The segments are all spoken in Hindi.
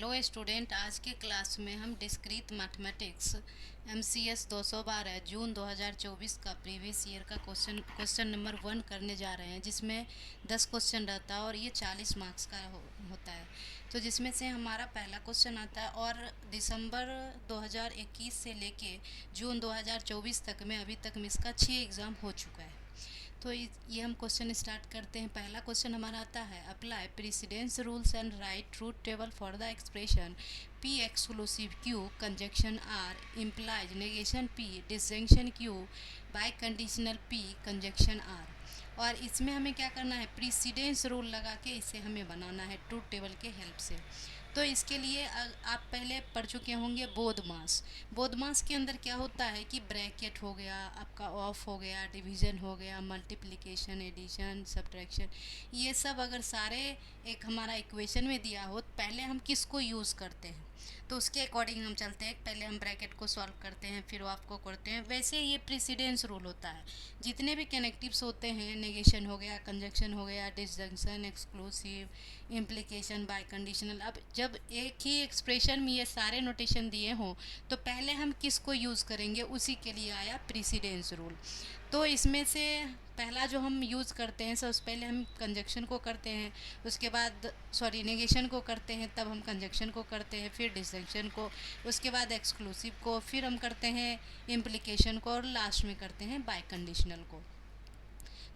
हेलो स्टूडेंट, आज के क्लास में हम डिस्क्रीट मैथमेटिक्स MCS 212 जून 2024 का प्रीवियस ईयर का क्वेश्चन नंबर 1 करने जा रहे हैं, जिसमें 10 क्वेश्चन रहता है और ये 40 मार्क्स का होता है। तो जिसमें से हमारा पहला क्वेश्चन आता है और दिसंबर 2021 से लेके जून 2024 तक में अभी तक में इसका 6 एग्ज़ाम हो चुका है। तो ये हम क्वेश्चन स्टार्ट करते हैं। पहला क्वेश्चन हमारा आता है, apply precedence rules and right truth table for the expression P exclusive Q conjunction R implies negation P disjunction Q bye conditional P conjunction R। और इसमें हमें क्या करना है, प्रेसिडेंस रूल लगा के इसे हमें बनाना है ट्रूथ टेबल के हेल्प से। तो इसके लिए आप पहले पढ़ चुके होंगे बोधमास। बोधमास के अंदर क्या होता है कि ब्रैकेट हो गया, आपका ऑफ हो गया, डिवीज़न हो गया, मल्टीप्लिकेशन, एडिशन, सब्ट्रैक्शन, ये सब अगर सारे एक हमारा इक्वेशन में दिया हो तो पहले हम किसको यूज़ करते हैं, तो उसके अकॉर्डिंग हम चलते हैं। पहले हम ब्रैकेट को सॉल्व करते हैं, फिर ऑफ को करते हैं। वैसे ये प्रेसिडेंस रूल होता है। जितने भी कनेक्टिव्स होते हैं, नेगेशन हो गया, कंजक्शन हो गया, disjunction, exclusive, implication, bye conditional, अब जब एक ही एक्सप्रेशन में ये सारे नोटेशन दिए हों तो पहले हम किसको यूज़ करेंगे, उसी के लिए आया प्रेसिडेंस रूल। तो इसमें से पहला जो हम यूज़ करते हैं, सबसे पहले हम कंजक्शन को करते हैं, उसके बाद नेगेशन को करते हैं, तब हम कंजक्शन को करते हैं, फिर डिसजंक्शन को, उसके बाद एक्सक्लूसिव को, फिर हम करते हैं इम्प्लीकेशन को, और लास्ट में करते हैं बाय कंडीशनल को।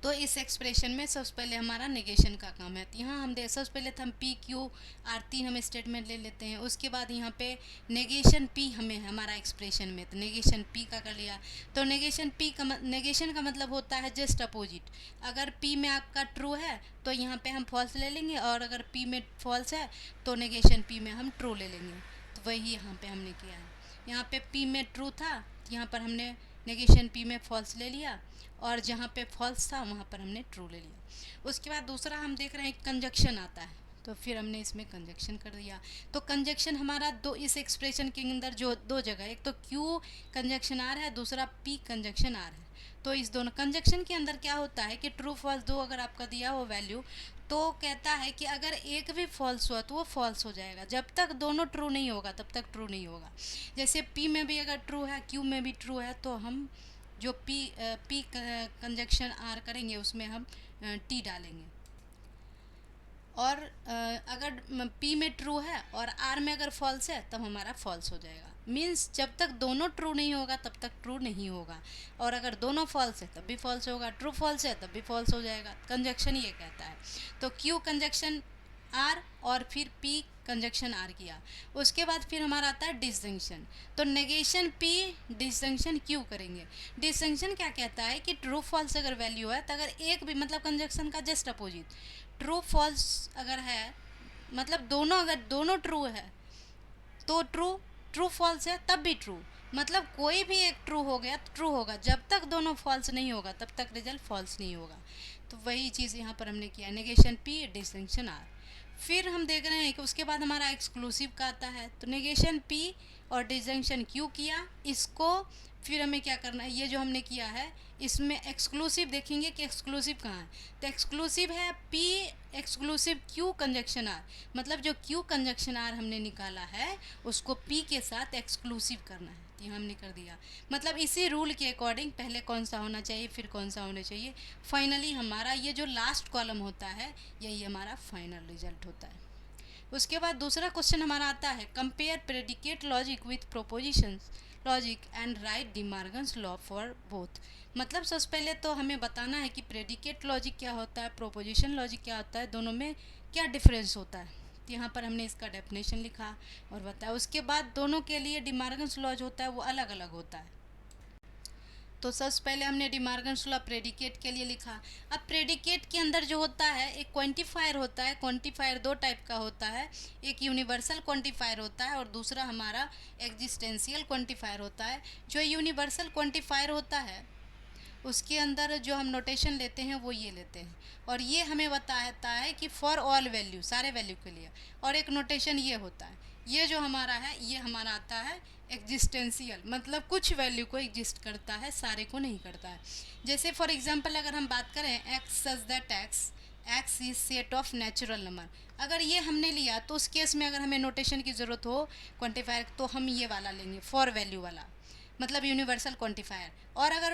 तो इस एक्सप्रेशन में सबसे पहले हमारा नेगेशन का काम है। यहाँ हम सबसे पहले हम P Q R 3 हम स्टेटमेंट ले लेते हैं। उसके बाद यहाँ पे नेगेशन P हमें हमारा एक्सप्रेशन में, तो नेगेशन P का कर लिया। तो नेगेशन का मतलब होता है जस्ट अपोजिट। अगर P में आपका ट्रू है तो यहाँ पे हम फॉल्स ले लेंगे, और अगर P में फॉल्स है तो नेगेशन P में हम ट्रू ले लेंगे। तो वही यहाँ पे हमने किया है। यहाँ पे P में ट्रू था, यहाँ पर हमने नेगेशन P में फॉल्स ले लिया, और जहाँ पे फॉल्स था वहाँ पर हमने ट्रू ले लिया। उसके बाद दूसरा हम देख रहे हैं कंजक्शन आता है, तो फिर हमने इसमें कंजक्शन कर दिया। तो कंजक्शन हमारा इस एक्सप्रेशन के अंदर जो दो जगह, एक तो Q कंजक्शन R है, दूसरा P कंजक्शन R है। तो इस दोनों कंजक्शन के अंदर क्या होता है कि ट्रू फॉल्स दो अगर आपका दिया हो वैल्यू, तो कहता है कि अगर एक भी फॉल्स हुआ तो वो फॉल्स हो जाएगा। जब तक दोनों ट्रू नहीं होगा तब तक ट्रू नहीं होगा। जैसे P में भी अगर ट्रू है, Q में भी ट्रू है, तो हम जो P कंजक्शन R करेंगे उसमें हम T डालेंगे। और अगर P में ट्रू है और R में अगर फॉल्स है तब हमारा फॉल्स हो जाएगा। मीन्स जब तक दोनों ट्रू नहीं होगा तब तक ट्रू नहीं होगा, और अगर दोनों फॉल्स है तब भी फॉल्स होगा, ट्रू फॉल्स है तब भी फॉल्स हो जाएगा। कंजक्शन ये कहता है। तो Q कंजक्शन R और फिर P कंजक्शन R किया। उसके बाद फिर हमारा आता है डिसजंक्शन। तो नेगेशन P डिसजंक्शन Q करेंगे। डिसजंक्शन क्या कहता है कि ट्रू फॉल्स अगर वैल्यू है तो अगर एक भी, मतलब कंजक्शन का जस्ट अपोजिट, ट्रू फॉल्स अगर है, मतलब अगर दोनों ट्रू है तो ट्रू फॉल्स है तब भी ट्रू, मतलब कोई भी एक ट्रू हो गया तो ट्रू होगा। जब तक दोनों फॉल्स नहीं होगा तब तक रिजल्ट फॉल्स नहीं होगा। तो वही चीज़ यहाँ पर हमने किया, नेगेशन P डिसजंक्शन R। फिर हम देख रहे हैं कि उसके बाद हमारा एक्सक्लूसिव का आता है। तो नेगेशन P और डिसजंक्शन Q किया, इसको फिर हमें क्या करना है, ये जो हमने किया है इसमें एक्सक्लूसिव देखेंगे कि एक्सक्लूसिव कहाँ है। तो एक्सक्लूसिव है P exclusive Q conjunction R, मतलब जो Q कंजक्शन R हमने निकाला है उसको P के साथ एक्सक्लूसिव करना है। ये हमने कर दिया। मतलब इसी रूल के अकॉर्डिंग पहले कौन सा होना चाहिए, फिर कौन सा होना चाहिए। फाइनली हमारा ये जो लास्ट कॉलम होता है यही हमारा फाइनल रिजल्ट होता है। उसके बाद दूसरा क्वेश्चन हमारा आता है, compare predicate logic with propositions logic and right D Morgan's law for both. मतलब सबसे पहले तो हमें बताना है कि प्रेडिकेट लॉजिक क्या होता है, प्रोपोजिशन लॉजिक क्या होता है, दोनों में क्या डिफरेंस होता है। तो यहाँ पर हमने इसका डेफिनेशन लिखा और बताया। उसके बाद दोनों के लिए डी मॉर्गन्स लॉ जो होता है वो अलग अलग होता है। तो सबसे पहले हमने डी मॉर्गन्स लॉ प्रेडिकेट के लिए लिखा। अब प्रेडिकेट के अंदर जो होता है एक क्वांटिफायर होता है। क्वांटिफायर दो टाइप का होता है, एक यूनिवर्सल क्वांटिफायर होता है और दूसरा हमारा एग्जिस्टेंशियल क्वांटिफायर होता है। जो यूनिवर्सल क्वांटिफायर होता है उसके अंदर जो हम नोटेशन लेते हैं वो ये लेते हैं, और ये हमें बताता है कि फॉर ऑल वैल्यू, सारे वैल्यू के लिए। और एक नोटेशन ये होता है, ये जो हमारा है ये हमारा आता है एग्जिस्टेंशियल, मतलब कुछ वैल्यू को एग्जिस्ट करता है, सारे को नहीं करता है। जैसे फॉर एग्जांपल अगर हम बात करें x such that x, x is set of natural number. अगर ये हमने लिया तो उस केस में अगर हमें नोटेशन की ज़रूरत हो क्वांटिफायर तो हम ये वाला लेंगे, फॉर वैल्यू वाला, मतलब यूनिवर्सल क्वांटिफायर। और अगर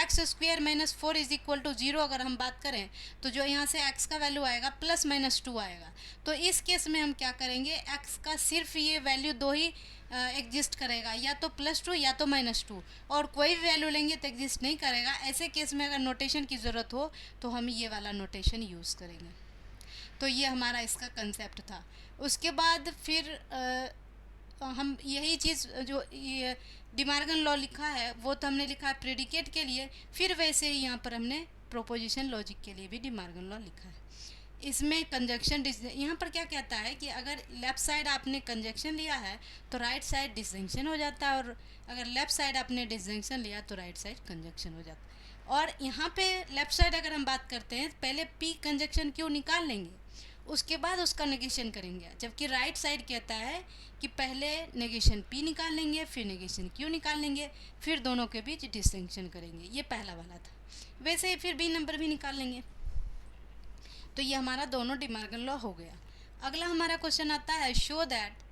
x square minus 4 is equal to 0 अगर हम बात करें तो जो यहाँ से एक्स का वैल्यू आएगा प्लस माइनस 2 आएगा। तो इस केस में हम क्या करेंगे, एक्स का सिर्फ ये वैल्यू दो ही एग्जिस्ट करेगा, या तो +2 या तो -2, और कोई भी वैल्यू लेंगे तो एग्जिस्ट नहीं करेगा। ऐसे केस में अगर नोटेशन की ज़रूरत हो तो हम ये वाला नोटेशन यूज़ करेंगे। तो ये हमारा इसका कंसेप्ट था। उसके बाद फिर हम यही चीज़ जो ये डिमार्गन लॉ लिखा है वो तो हमने लिखा है प्रेडिकेट के लिए, फिर वैसे ही यहाँ पर हमने प्रोपोजिशन लॉजिक के लिए भी डिमार्गन लॉ लिखा है। इसमें कंजक्शन यहाँ पर क्या कहता है कि अगर लेफ़्ट साइड आपने कंजक्शन लिया है तो राइट साइड डिस्जंक्शन हो जाता है, और अगर लेफ़्ट साइड आपने डिस्जंक्शन लिया तो राइट साइड कंजक्शन हो जाता है। और यहाँ पे लेफ़्ट साइड अगर हम बात करते हैं पहले पी कंजक्शन क्यों निकाल लेंगे, उसके बाद उसका नेगेशन करेंगे, जबकि राइट साइड कहता है कि पहले नेगेशन पी निकाल लेंगे, फिर नेगेशन क्यू निकाल लेंगे, फिर दोनों के बीच डिस्टिंक्शन करेंगे। ये पहला वाला था। वैसे ही फिर बी नंबर भी निकाल लेंगे। तो ये हमारा दोनों डिमार्गन लॉ हो गया। अगला हमारा क्वेश्चन आता है, show that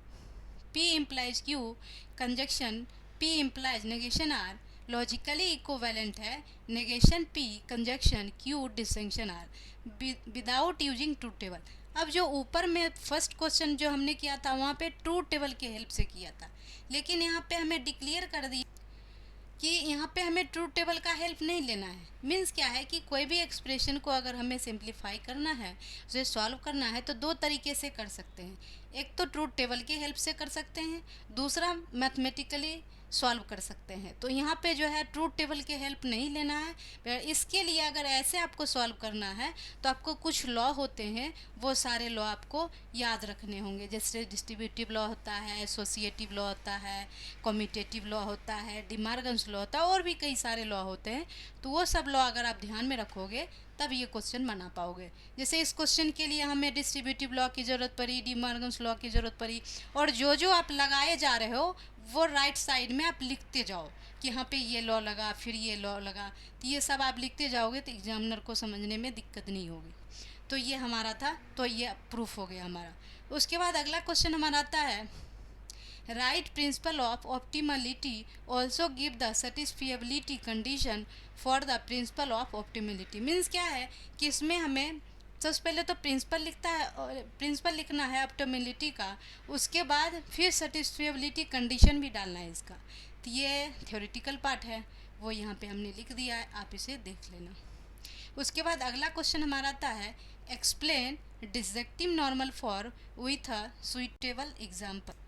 P implies Q conjunction P implies negation R logically equivalent है negation P conjunction Q distinction R without using truth table. अब जो ऊपर में फर्स्ट क्वेश्चन जो हमने किया था वहाँ पे ट्रूथ टेबल के हेल्प से किया था, लेकिन यहाँ पे हमें डिक्लेयर कर दिया कि यहाँ पे हमें ट्रूथ टेबल का हेल्प नहीं लेना है। मीन्स क्या है कि कोई भी एक्सप्रेशन को अगर हमें सिंप्लीफाई करना है, उसे सॉल्व करना है, तो दो तरीके से कर सकते हैं। एक तो ट्रूथ टेबल की हेल्प से कर सकते हैं, दूसरा मैथमेटिकली सॉल्व कर सकते हैं। तो यहाँ पे जो है ट्रूथ टेबल की हेल्प नहीं लेना है। इसके लिए अगर ऐसे आपको सॉल्व करना है तो आपको कुछ लॉ होते हैं, वो सारे लॉ आपको याद रखने होंगे। जैसे डिस्ट्रीब्यूटिव लॉ होता है, एसोसिएटिव लॉ होता है, कम्यूटेटिव लॉ होता है, डिमार्गन्स लॉ होता है, और भी कई सारे लॉ होते हैं। तो वो सब लॉ अगर आप ध्यान में रखोगे तब ये क्वेश्चन बना पाओगे। जैसे इस क्वेश्चन के लिए हमें डिस्ट्रीब्यूटिव लॉ की ज़रूरत पड़ी, डिमार्गन्स लॉ की ज़रूरत पड़ी, और जो जो आप लगाए जा रहे हो वो राइट साइड में आप लिखते जाओ कि यहाँ पे ये लॉ लगा, फिर ये लॉ लगा। तो ये सब आप लिखते जाओगे तो एग्जामिनर को समझने में दिक्कत नहीं होगी। तो ये हमारा था, तो ये प्रूफ हो गया हमारा। उसके बाद अगला क्वेश्चन हमारा आता है, right principle of optimality also give the satisfiability condition for the principle of optimality. Means क्या है कि इसमें हमें सबसे पहले तो प्रिंसिपल लिखना है ऑप्टिमलिटी का, उसके बाद फिर सेटिस्फिएबिलिटी कंडीशन भी डालना है इसका। तो ये थ्योरेटिकल पार्ट है, वो यहाँ पे हमने लिख दिया है, आप इसे देख लेना। उसके बाद अगला क्वेश्चन हमारा आता है, explain disjunctive normal form with a suitable example.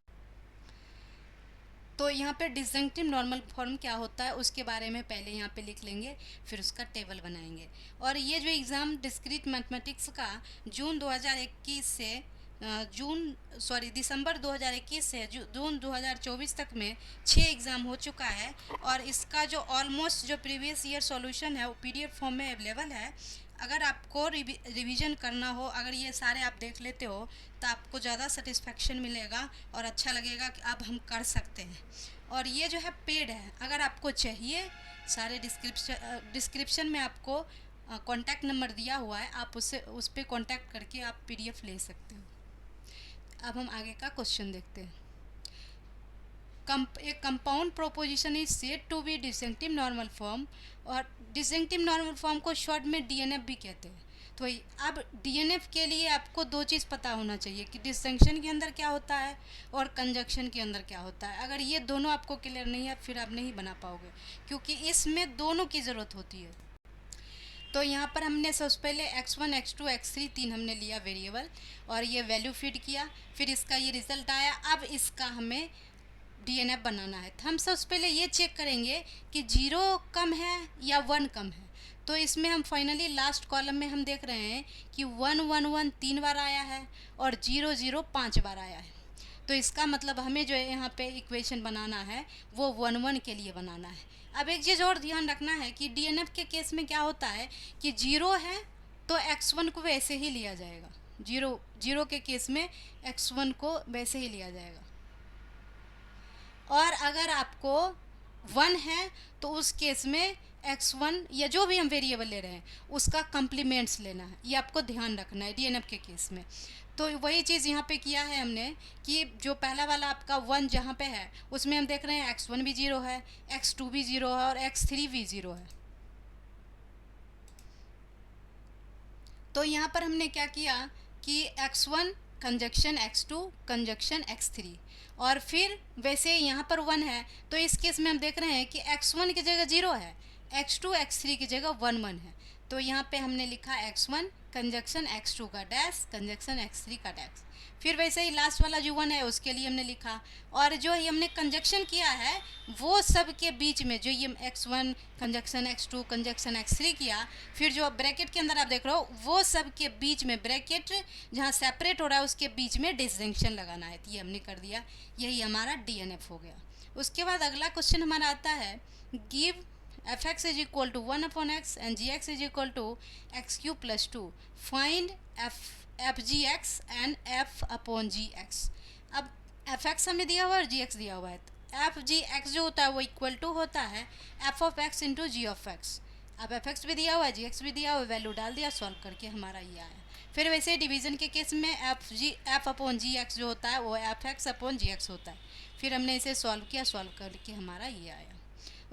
तो यहाँ पे डिसजंक्टिव नॉर्मल फॉर्म क्या होता है उसके बारे में पहले यहाँ पे लिख लेंगे, फिर उसका टेबल बनाएंगे। और ये जो एग्ज़ाम डिस्क्रीट मैथमेटिक्स का जून 2021 से दिसंबर 2021 से जून 2024 तक में 6 एग्ज़ाम हो चुका है। और इसका जो ऑलमोस्ट जो प्रीवियस ईयर सॉल्यूशन है वो PDF फॉर्म में अवेलेबल है। अगर आपको रिवीजन करना हो, अगर ये सारे आप देख लेते हो तो आपको ज़्यादा सेटिस्फेक्शन मिलेगा और अच्छा लगेगा कि अब हम कर सकते हैं। और ये जो है पेड है, अगर आपको चाहिए सारे डिस्क्रिप्शन में आपको कॉन्टैक्ट नंबर दिया हुआ है, आप उस पर कॉन्टैक्ट करके आप PDF ले सकते हो। अब हम आगे का क्वेश्चन देखते हैं। एक compound proposition is said to be disjunctive normal form, और डिसजंक्टिव नॉर्मल फॉर्म को शॉर्ट में DNF भी कहते हैं। तो अब DNF के लिए आपको दो चीज़ पता होना चाहिए कि डिसजंक्शन के अंदर क्या होता है और कंजक्शन के अंदर क्या होता है। अगर ये दोनों आपको क्लियर नहीं है फिर आप नहीं बना पाओगे, क्योंकि इसमें दोनों की ज़रूरत होती है। तो यहाँ पर हमने सबसे पहले x1, x2, x3 तीन हमने लिया वेरिएबल, और ये वैल्यू फीड किया, फिर इसका ये रिज़ल्ट आया। अब इसका हमें DNF बनाना है। तो हम सबसे पहले ये चेक करेंगे कि 0 कम है या 1 कम है। तो इसमें हम फाइनली लास्ट कॉलम में हम देख रहे हैं कि 1 1 1 3 बार आया है और 0 0 5 बार आया है। तो इसका मतलब हमें जो है यहाँ पे इक्वेशन बनाना है वो 1 1 के लिए बनाना है। अब एक चीज़ और ध्यान रखना है कि DNF के केस में क्या होता है कि 0 है तो x1 को वैसे ही लिया जाएगा। 0 के केस में x1 को वैसे ही लिया जाएगा। और अगर आपको 1 है तो उस केस में x1 या जो भी हम वेरिएबल ले रहे हैं उसका कम्प्लीमेंट्स लेना है, ये आपको ध्यान रखना है डीएनएफ के केस में। तो वही चीज़ यहाँ पे किया है हमने कि जो पहला वाला आपका 1 जहाँ पे है उसमें हम देख रहे हैं x1 भी 0 है, x2 भी 0 है और x3 भी 0 है। तो यहाँ पर हमने क्या किया कि x1 conjunction x2 conjunction x3, और फिर वैसे यहाँ पर 1 है तो इस केस में हम देख रहे हैं कि x1 की जगह 0 है, x2 x3 की जगह 1 1 है। तो यहाँ पे हमने लिखा x1 कंजक्शन x2 का डैश कंजक्शन x3 का डैश। फिर वैसे ही लास्ट वाला जो 1 है उसके लिए हमने लिखा, और जो हमने कंजक्शन किया है वो सब के बीच में जो ये x1 conjunction x2 conjunction x3 किया, फिर जो ब्रैकेट के अंदर आप देख रहे हो वो सब के बीच में ब्रैकेट जहाँ सेपरेट हो रहा है उसके बीच में डिस्टिंक्शन लगाना है, तो ये हमने कर दिया। यही हमारा डीएनएफ हो गया। उसके बाद अगला क्वेश्चन हमारा आता है, give fx is equal to 1 upon x and gx is equal to x cube plus 2. Find fgx and f upon gx. अब fx हमें दिया हुआ है और gx दिया हुआ है, fgx जो होता है वो इक्वल टू होता है f of x into g of x. अब fx भी दिया हुआ है gx भी दिया हुआ है, वैल्यू डाल दिया, सॉल्व करके हमारा ये आया। फिर वैसे डिवीज़न के केस में f अपॉन जी एक्स जो होता है वो एफ एक्स अपॉन जी एक्स होता है। फिर हमने इसे सॉल्व किया, सॉल्व करके हमारा ये आया।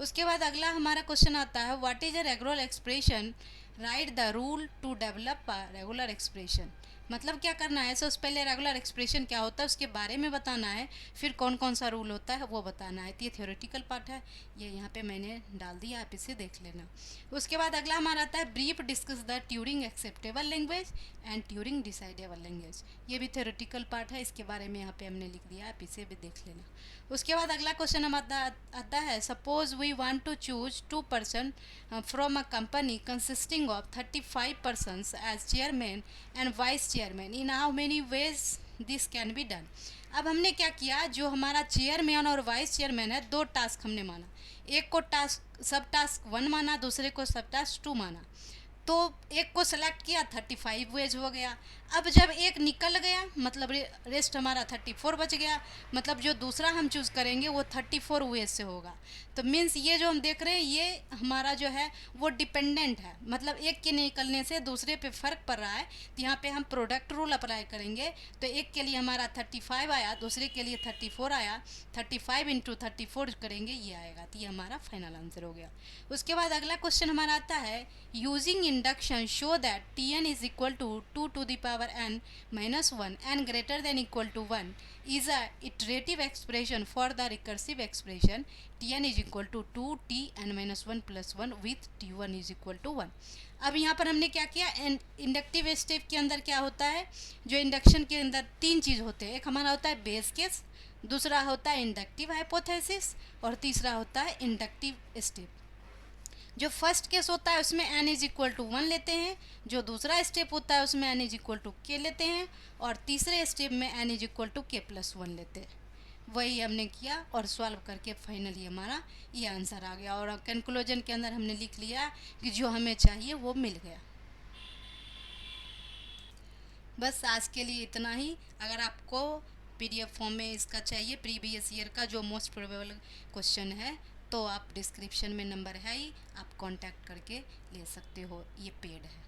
उसके बाद अगला हमारा क्वेश्चन आता है, what is a regular expression, right the rule to develop a regular expression. मतलब क्या करना है, सबसे पहले रेगुलर एक्सप्रेशन क्या होता है उसके बारे में बताना है, फिर कौन कौन सा रूल होता है वो बताना है। तो ये थ्योरेटिकल पार्ट है, ये यहाँ पे मैंने डाल दिया, आप इसे देख लेना। उसके बाद अगला हमारा आता है, brief discuss the Turing acceptable language and Turing decidable language. ये भी थ्योरेटिकल पार्ट है, इसके बारे में यहाँ पे हमने लिख दिया, आप इसे भी देख लेना। उसके बाद अगला क्वेश्चन हमारा आता है, suppose we want to choose 2 person from a company consisting of 35 persons as chairman and vice chairman, in how many ways this can be done. अब हमने क्या किया, जो हमारा चेयरमैन और वाइस चेयरमैन है, 2 टास्क हमने माना, एक को सब टास्क 1 माना, दूसरे को सब टास्क 2 माना। तो एक को सेलेक्ट किया, 35 वेज हो गया। अब जब एक निकल गया मतलब रेस्ट हमारा 34 बच गया, मतलब जो दूसरा हम चूज़ करेंगे वो 34 वेज से होगा। तो मीन्स ये जो हम देख रहे हैं ये हमारा जो है वो डिपेंडेंट है, मतलब एक के निकलने से दूसरे पे फ़र्क पड़ रहा है। तो यहाँ पे हम प्रोडक्ट रूल अप्लाई करेंगे, तो एक के लिए हमारा 35 आया, दूसरे के लिए 34 आया, 35 इंटू 34 करेंगे ये आएगा। तो ये हमारा फाइनल आंसर हो गया। उसके बाद अगला क्वेश्चन हमारा आता है, using induction show that Tn is equal to 2 to the power n minus 1 and greater than equal to 1 is a iterative expression for the recursive expression Tn is equal to 2Tn minus 1 plus 1 with T1 is equal to 1। अब यहाँ पर हमने क्या किया, इंडक्टिव स्टेप के अंदर क्या होता है, जो इंडक्शन के अंदर 3 चीज़ होते हैं, एक हमारा होता है बेस केस, दूसरा होता है इंडक्टिव हाइपोथेसिस और तीसरा होता है इंडक्टिव स्टेप। जो फर्स्ट केस होता है उसमें n इज इक्वल टू 1 लेते हैं, जो दूसरा स्टेप होता है उसमें n is equal to k लेते हैं, और तीसरे स्टेप में n is equal to k plus 1 लेते हैं। वही हमने किया और सॉल्व करके फाइनली हमारा ये आंसर आ गया, और कंक्लूजन के अंदर हमने लिख लिया कि जो हमें चाहिए वो मिल गया। बस आज के लिए इतना ही। अगर आपको PDF फॉर्म में इसका चाहिए प्रीवियस ईयर का जो मोस्ट प्रोबेबल क्वेश्चन है, तो आप डिस्क्रिप्शन में नंबर है ही, आप कांटेक्ट करके ले सकते हो, ये पेड है।